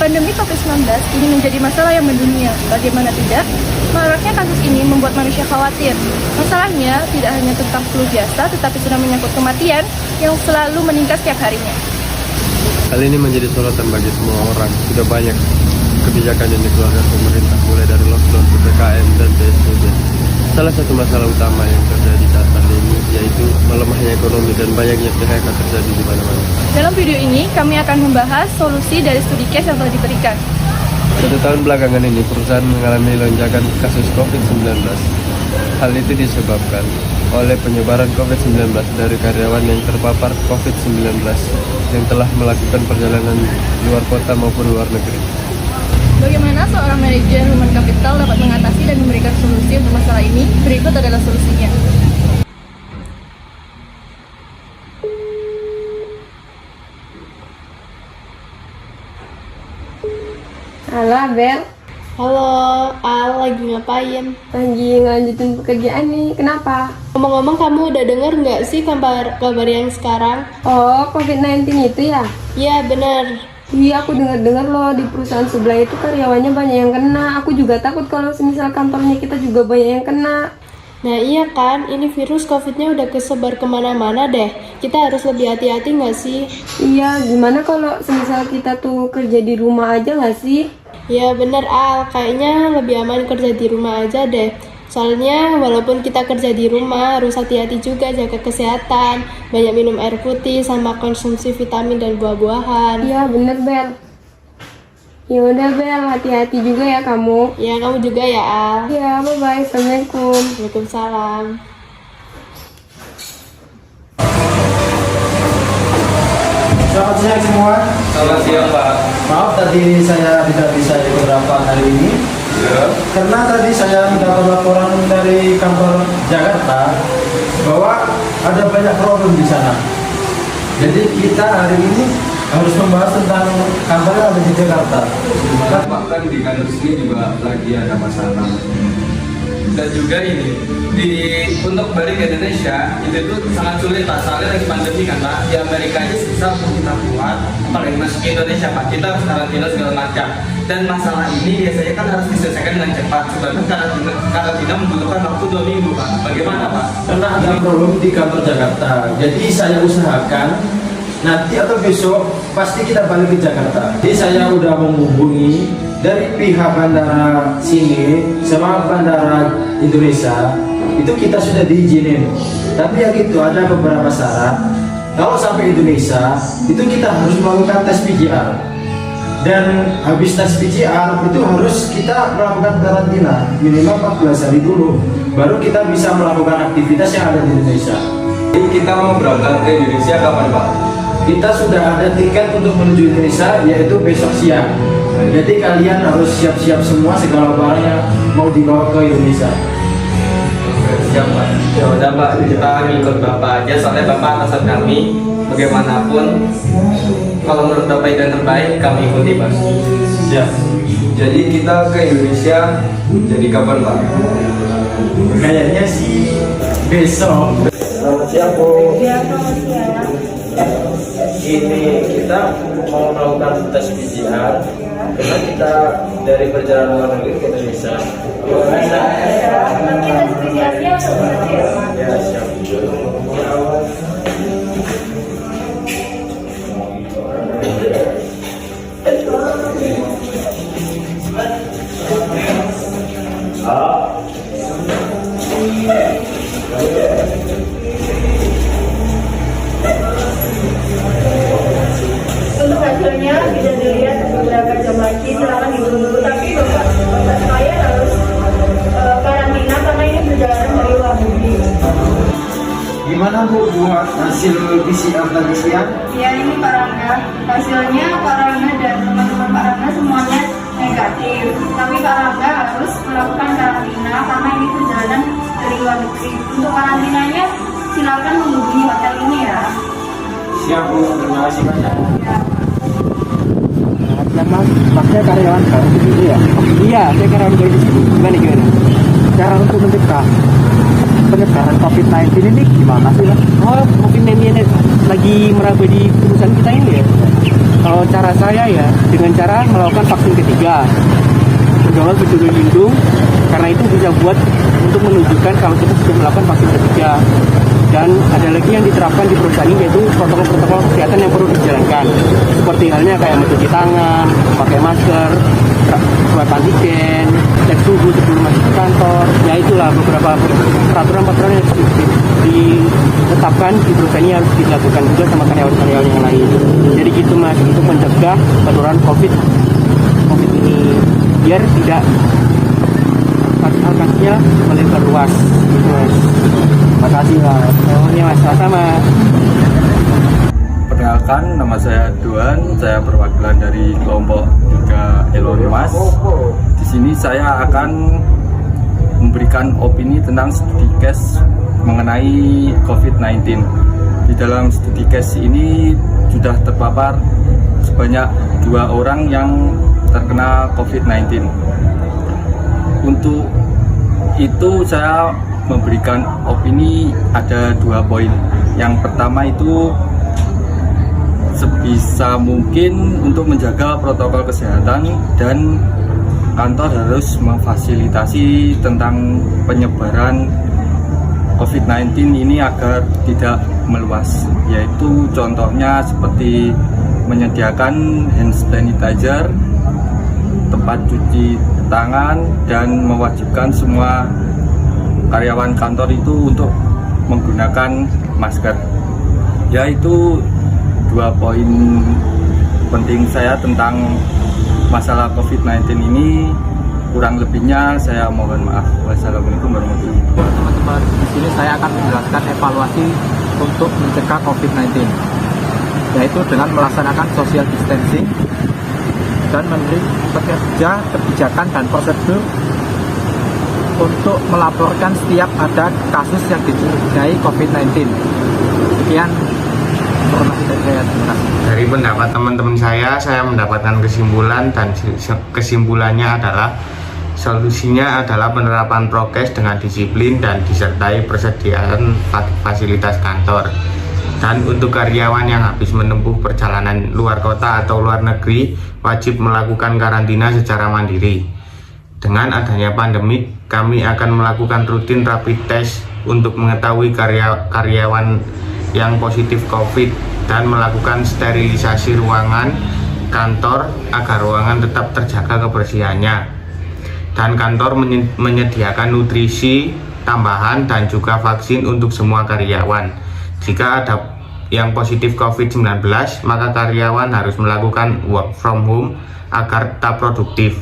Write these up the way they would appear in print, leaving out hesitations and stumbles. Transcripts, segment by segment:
Pandemi COVID-19 ini menjadi masalah yang mendunia. Bagaimana tidak? Maraknya kasus ini membuat manusia khawatir. Masalahnya tidak hanya tentang flu biasa, tetapi sudah menyangkut kematian yang selalu meningkat setiap harinya. Hal ini menjadi sorotan bagi semua orang. Sudah banyak kebijakan yang dikeluarkan pemerintah, mulai dari lockdown, PPKM, dan PSBB. Salah satu masalah utama yang terjadi saat pandemi yaitu melemahnya ekonomi dan banyaknya PHK terjadi di mana-mana. Dalam video ini, kami akan membahas solusi dari studi case yang telah diberikan. 1 tahun belakangan ini, perusahaan mengalami lonjakan kasus COVID-19. Hal itu disebabkan oleh penyebaran COVID-19 dari karyawan yang terpapar COVID-19 yang telah melakukan perjalanan luar kota maupun luar negeri. Bagaimana seorang manajer human capital dapat mengatasi dan memberikan solusi untuk masalah ini? Berikut adalah solusinya. Halo Abel, Halo, Al, lagi ngapain? lagi ngelanjutin pekerjaan nih, kenapa? Ngomong-ngomong, kamu udah denger nggak sih kabar yang sekarang? Oh, COVID-19 itu ya? Iya, bener. Iya, aku dengar-dengar loh di perusahaan sebelah itu karyawannya banyak yang kena. Aku juga takut kalau semisal kantornya kita juga banyak yang kena. Nah iya kan, ini virus COVID-nya udah kesebar kemana-mana deh. Kita harus lebih hati-hati nggak sih? Iya, gimana kalau semisal kita tuh kerja di rumah aja nggak sih? Ya bener Al, kayaknya lebih aman kerja di rumah aja deh. Soalnya walaupun kita kerja di rumah harus hati-hati juga jaga kesehatan, banyak minum air putih sama konsumsi vitamin dan buah-buahan. Iya, bener Bel. Ya udah Bel, hati-hati juga ya kamu. Ya kamu juga ya Al. Iya, bye-bye. Assalamualaikum. Waalaikumsalam. Selamat siang semua. Selamat siang, Pak. Maaf tadi saya tidak bisa ikut beberapa hari ini. Ya. Karena tadi saya mendapat laporan dari kantor Jakarta bahwa ada banyak problem di sana. Jadi kita hari ini harus membahas tentang kantor yang ada di Jakarta. Bahkan di kantor sini juga lagi ada masalah. Dan juga ini untuk balik ke Indonesia itu tuh sangat sulit Pak, soalnya lagi pandemi kan Pak. Di Amerika aja susah untuk kita buat, apalagi masuk ke Indonesia Pak, kita harus karantina segala macam. Dan masalah ini biasanya kan harus diselesaikan dengan cepat, sebabnya karantina membutuhkan waktu 2 minggu Pak. Bagaimana Pak? Karena ada problem di kantor Jakarta. Jadi saya usahakan nanti atau besok pasti kita balik ke Jakarta. Jadi saya udah menghubungi dari pihak bandara sini sama bandara Indonesia, itu kita sudah diizinin. Tapi ya gitu, ada beberapa syarat. Kalau sampai Indonesia itu kita harus melakukan tes PCR. Dan habis tes PCR itu harus kita melakukan karantina minimal 14 hari dulu, baru kita bisa melakukan aktivitas yang ada di Indonesia. Jadi kita mau berangkat ke Indonesia kapan Pak? Kita sudah ada tiket untuk menuju Indonesia, yaitu besok siang. Jadi kalian harus siap-siap semua segala barang yang mau dibawa ke Indonesia. Siap Pak. Ya udah Pak, kita ngikut Bapak aja, soalnya Bapak atasan kami. Bagaimanapun, kalau menurut Bapak itu yang terbaik, kami ikuti Pak. Siap. Jadi kita ke Indonesia, jadi kapan Pak? Kayaknya sih besok. Selamat siang Bu. Ya, selamat siang. Ini kita mau melakukan tes PCR karena kita dari perjalanan luar negeri ke Indonesia. Ya, siap. Untuk hasilnya bisa dilihat beberapa jam lagi, silakan ditunggu. Tapi bapak saya harus karantina karena ini perjalanan dari luar negeri. Gimana Bu buat hasil PCR tadi siang? Ya ini Pak Rangga, hasilnya Pak Rangga dan teman-teman Pak Rangga semuanya negatif. Tapi Pak Rangga harus melakukan karantina karena ini perjalanan dari luar negeri. Untuk karantinanya silakan menghubungi hotel ini ya. Siap Bu, terima kasih banyak. Ya. Mas, masnya karyawan baru di sini ya? Iya, saya karyawan baru di sini. Gimana? Cara untuk mencegah penyebaran COVID-19 ini gimana sih? Oh, COVID-19 ini lagi meraba di perusahaan kita ini ya? Kalau cara saya ya dengan cara melakukan vaksin ketiga, pegawai peduli lindung, karena itu bisa buat untuk menunjukkan kalau kita sudah melakukan vaksin ketiga. Dan ada lagi yang diterapkan di perusahaan ini, yaitu protokol-protokol kesehatan yang perlu dijalankan, seperti halnya kayak mencuci tangan, pakai masker, swab antigen, cek suhu sebelum masuk ke kantor. Ya itulah beberapa peraturan-peraturan yang ditetapkan di perusahaan ini harus dilakukan juga sama karyawan-karyawan yang lain. Jadi gitu Mas, untuk mencegah penularan COVID ini biar tidak kasus-kasusnya melebar luas gitu Mas. Terima kasih Mas. Ini Mas, sama-sama. Perkenalkan, nama saya Duan, saya perwakilan dari kelompok 3 Elon Mas. Di sini saya akan memberikan opini tentang studi case mengenai COVID-19. Di dalam studi case ini sudah terpapar sebanyak 2 orang yang terkena COVID-19. Untuk itu saya memberikan opini ada 2 poin. Yang pertama itu sebisa mungkin untuk menjaga protokol kesehatan dan kantor harus memfasilitasi tentang penyebaran COVID-19 ini agar tidak meluas, yaitu contohnya seperti menyediakan hand sanitizer, tempat cuci tangan, dan mewajibkan semua karyawan kantor itu untuk menggunakan masker. Ya, itu 2 poin penting saya tentang masalah COVID-19 ini. Kurang lebihnya saya mohon maaf. Wassalamualaikum warahmatullahi wabarakatuh. Teman-teman, di sini saya akan menjelaskan evaluasi untuk mencegah COVID-19, yaitu dengan melaksanakan social distancing dan memberi pekerja kebijakan dan prosedur untuk melaporkan setiap ada kasus yang dicurigai COVID-19. Sekian informasi dari saya. Terima kasih. Dari pendapat teman-teman saya mendapatkan kesimpulan, dan kesimpulannya adalah solusinya adalah penerapan prokes dengan disiplin dan disertai persediaan fasilitas kantor. Dan untuk karyawan yang habis menempuh perjalanan luar kota atau luar negeri, wajib melakukan karantina secara mandiri. Dengan adanya pandemi, kami akan melakukan rutin rapid test untuk mengetahui karyawan yang positif COVID dan melakukan sterilisasi ruangan kantor agar ruangan tetap terjaga kebersihannya. Dan kantor menyediakan nutrisi tambahan dan juga vaksin untuk semua karyawan. Jika ada yang positif COVID-19, maka karyawan harus melakukan work from home agar tetap produktif.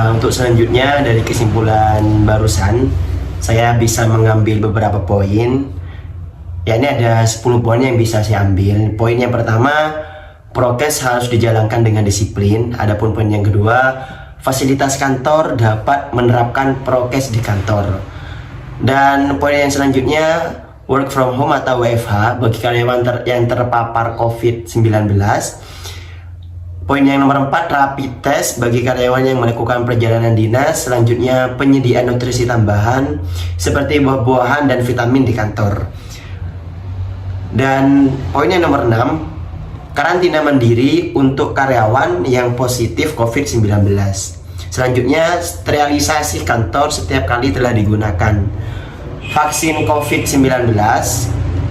Untuk selanjutnya, dari kesimpulan barusan saya bisa mengambil beberapa poin. Ya, ini ada 10 poin yang bisa saya ambil. Poin yang pertama, prokes harus dijalankan dengan disiplin. Adapun poin yang kedua, fasilitas kantor dapat menerapkan prokes di kantor. Dan poin yang selanjutnya, work from home atau WFH bagi karyawan yang terpapar COVID-19. Poin yang nomor 4, rapid test bagi karyawan yang melakukan perjalanan dinas. Selanjutnya, penyediaan nutrisi tambahan seperti buah-buahan dan vitamin di kantor. Dan poin yang nomor 6, karantina mandiri untuk karyawan yang positif COVID-19. Selanjutnya, sterilisasi kantor setiap kali telah digunakan. Vaksin COVID-19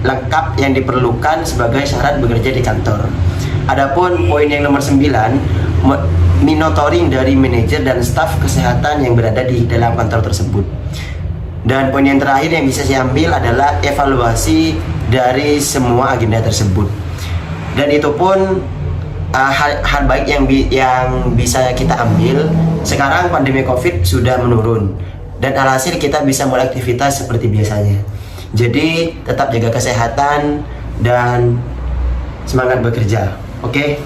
lengkap yang diperlukan sebagai syarat bekerja di kantor. Adapun poin yang nomor 9, monitoring dari manajer dan staf kesehatan yang berada di dalam kantor tersebut. Dan poin yang terakhir yang bisa saya ambil adalah evaluasi dari semua agenda tersebut. Dan itu pun hal baik yang bisa kita ambil. Sekarang pandemi COVID sudah menurun, dan alhasil kita bisa mulai aktivitas seperti biasanya. Jadi tetap jaga kesehatan dan semangat bekerja. Oke.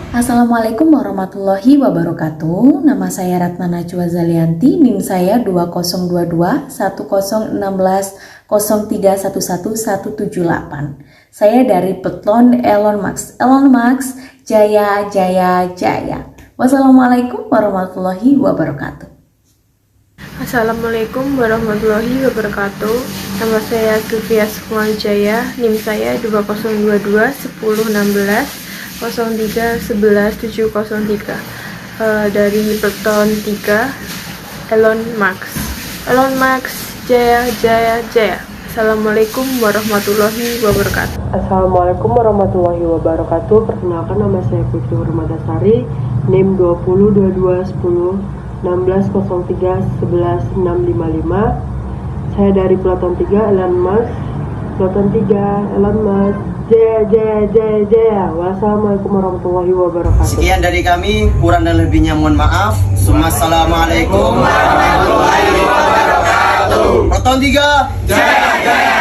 Assalamualaikum warahmatullahi wabarakatuh. Nama saya Ratna Najwa Zalianti, NIM saya 2022 1016 0311 Saya dari Petlon Elon Musk. Elon Musk, jaya jaya jaya. Wassalamualaikum warahmatullahi wabarakatuh. Assalamualaikum warahmatullahi wabarakatuh. Nama saya Sylvia Sukmawijaya, NIM saya 2022 1016 03 11 703 dari Peleton 3 Elon Musk. Elon Musk Jaya Jaya Jaya. Assalamualaikum warahmatullahi wabarakatuh. Assalamualaikum warahmatullahi wabarakatuh. Perkenalkan, nama saya Putri Hurmatasari, NIM 2022 10 16 03 11 655. Saya dari Peleton 3 Elon Musk. Peleton 3 Elon Musk. Jaya Jaya Jaya Jaya. Wassalamualaikum warahmatullahi wabarakatuh. Sekian dari kami, kurang dan lebihnya mohon maaf. Assalamualaikum warahmatullahi wabarakatuh. Peleton 3 Jaya Jaya.